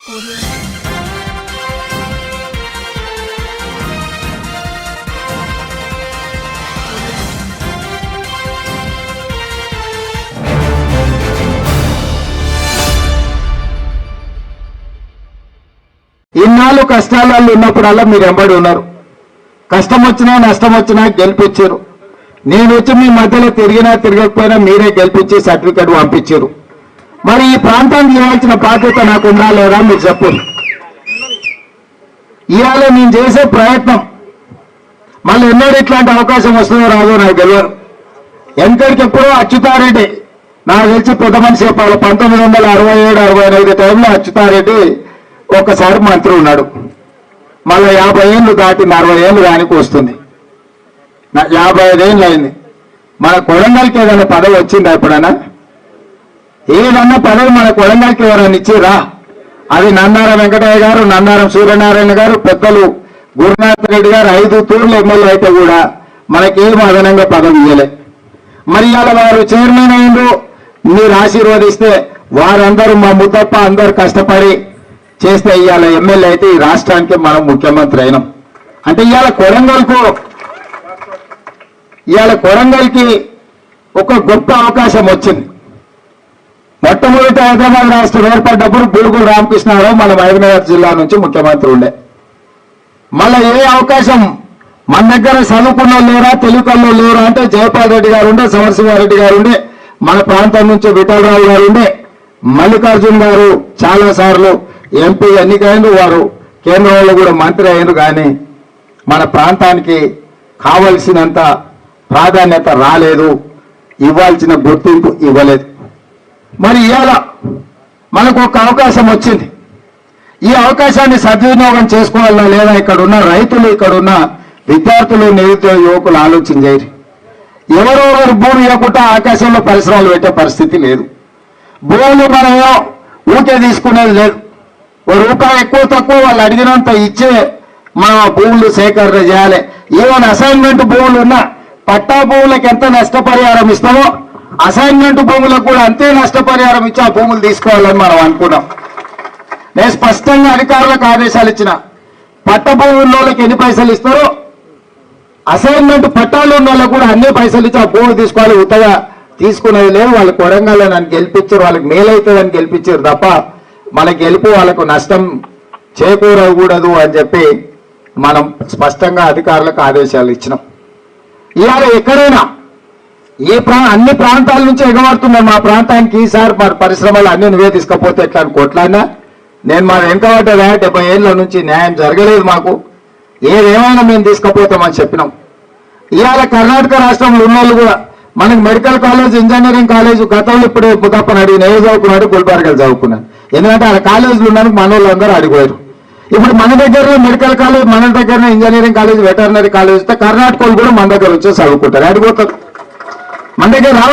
ఇన్నాళ్ళు కష్టాలలో ఉన్నప్పుడల్లా మీరు ఎంబడి ఉన్నారు. కష్టం వచ్చినా నష్టం వచ్చినా గెలిపించారు. నేను వచ్చి మీ మధ్యలో తిరిగినా తిరగకపోయినా మీరే గెలిపించి సర్టిఫికెట్ పంపించారు. మరి ఈ ప్రాంతానికి ఇవ్వాల్సిన బాధ్యత నాకు ఉందా లేదా మీరు చెప్పండి. ఇవాళ నేను చేసే ప్రయత్నం మళ్ళీ ఎన్నడూ ఇట్లాంటి అవకాశం వస్తుందో రాదో నాకు తెలియదు. ఎంతటికి ఎప్పుడో అచ్యుతారెడ్డి నాకు తెలిసి పెద్ద మనిషి చెప్పాలి 1967-68 టైంలో అచ్యుతారెడ్డి ఒక్కసారి మంత్రి ఉన్నాడు. మళ్ళీ 50 ఏళ్ళు దాటింది, 60 ఏళ్ళు దానికి వస్తుంది. 55 ఏళ్ళు అయింది. మన కొడంగల్కి ఏదైనా పదవి వచ్చిందా ఎప్పుడైనా? ఏదన్నా పదవి మన కొడంగల్కి ఎవరైనా ఇచ్చిరా? అది నందారం వెంకటయ్య గారు, నందారం సూర్యనారాయణ గారు, పెద్దలు గురునాథ్ రెడ్డి గారు 5 తూర్లు ఎమ్మెల్యే అయితే కూడా మనకేం అదనంగా పదవి ఇవ్వలే. మరి ఇవాళ వారు చైర్మన్ అయిండు, మీరు ఆశీర్వదిస్తే వారందరూ మా ముద్దప్ప అందరూ కష్టపడి చేస్తే ఇవాళ ఎమ్మెల్యే అయితే ఈ రాష్ట్రానికి మనం ముఖ్యమంత్రి అయినాం. అంటే ఇవాళ కొడంగల్కి ఒక గొప్ప అవకాశం వచ్చింది. మొట్టమొదటి హైదరాబాద్ రాష్ట్రం ఏర్పడ్డప్పుడు బూరుగుల రామకృష్ణారావు మన మహబూబ్నగర్ జిల్లా నుంచి ముఖ్యమంత్రి ఉండే. మళ్ళీ ఏ అవకాశం మన దగ్గర చదువుకున్న లేరా, తెలుగులో లేరా అంటే జయపాల్ రెడ్డి గారు ఉండే, సమరసింహారెడ్డి గారు ఉండే, మన ప్రాంతం నుంచి విఠలరావు గారు ఉండే, మల్లికార్జున్ గారు చాలా సార్లు ఎంపీ ఎన్నికైండు, వారు కేంద్రంలో కూడా మంత్రి అయ్యారు. కానీ మన ప్రాంతానికి కావలసినంత ప్రాధాన్యత రాలేదు, ఇవ్వాల్సిన గుర్తింపు ఇవ్వలేదు. మరి ఇవాళ మనకు ఒక అవకాశం వచ్చింది. ఈ అవకాశాన్ని సద్వినియోగం చేసుకోవాలా లేదా? ఇక్కడ ఉన్న రైతులు, ఇక్కడ ఉన్న విద్యార్థులు, నిరుద్యోగ యువకులు ఆలోచన చేయరు. ఎవరెవరు భూమి ఇవ్వకుండా ఆకాశంలో పరిశ్రమలు పెట్టే పరిస్థితి లేదు. భూములు మనమో ఊకే తీసుకునేది లేదు. ఓ రూపాయి ఎక్కువ తక్కువ వాళ్ళు అడిగినంత ఇచ్చే మనం భూములు సేకరణ చేయాలి. ఈవెన్ అసైన్మెంట్ భూములు ఉన్నా పట్టా భూములకు ఎంత నష్టపరిహారం ఇస్తామో అసైన్మెంట్ భూములకు కూడా అంతే నష్టపరిహారం ఇచ్చి ఆ భూములు తీసుకోవాలని మనం అనుకున్నాం. నేను స్పష్టంగా అధికారులకు ఆదేశాలు ఇచ్చిన, పట్ట భూముల్లోకి ఎన్ని పైసలు ఇస్తారో అసైన్మెంట్ పట్టాలు ఉన్న వాళ్ళకు కూడా అన్ని పైసలు ఇచ్చి ఆ భూములు తీసుకోవాలి. ఉత్తగా తీసుకునేది లేదు. వాళ్ళు కొడంగల్లో నన్ను గెలిపించారు, వాళ్ళకి మేలవుతుందని గెలిపించారు తప్ప మన గెలుపు వాళ్ళకు నష్టం చేకూరకూడదు అని చెప్పి మనం స్పష్టంగా అధికారులకు ఆదేశాలు ఇచ్చినాం. ఇవాళ ఎక్కడైనా అన్ని ప్రాంతాల నుంచి ఎగబడుతున్నాం మా ప్రాంతానికి. ఈసారి మరి పరిశ్రమలు అన్ని నువ్వే తీసుకపోతే ఎట్లా అని కొట్లాడినా నేను మా వెంకబడ్డదా 70 ఏళ్ళ నుంచి న్యాయం జరగలేదు మాకు. ఏదేమైనా మేము తీసుకపోతామని చెప్పినాం. ఇవాళ కర్ణాటక రాష్ట్రంలో ఉన్న వాళ్ళు కూడా మనకి మెడికల్ కాలేజ్, ఇంజనీరింగ్ కాలేజ్ గతంలో ఇప్పుడే ముద్దప్పని అడిగిన ఏ చదువుకున్నాడు, గుల్బర్గా చదువుకున్నాను. ఎందుకంటే ఆ కాలేజీలు ఉన్నానికి మన వాళ్ళందరూ అడిగారు. ఇప్పుడు మన దగ్గర మెడికల్ కాలేజ్, మన దగ్గర ఇంజనీరింగ్ కాలేజ్, వెటర్నరీ కాలేజ్ వస్తే కర్ణాటక వాళ్ళు కూడా మన దగ్గర వచ్చి చదువుకుంటారు. అడిగిపోతారు, మన దగ్గర రావాలి.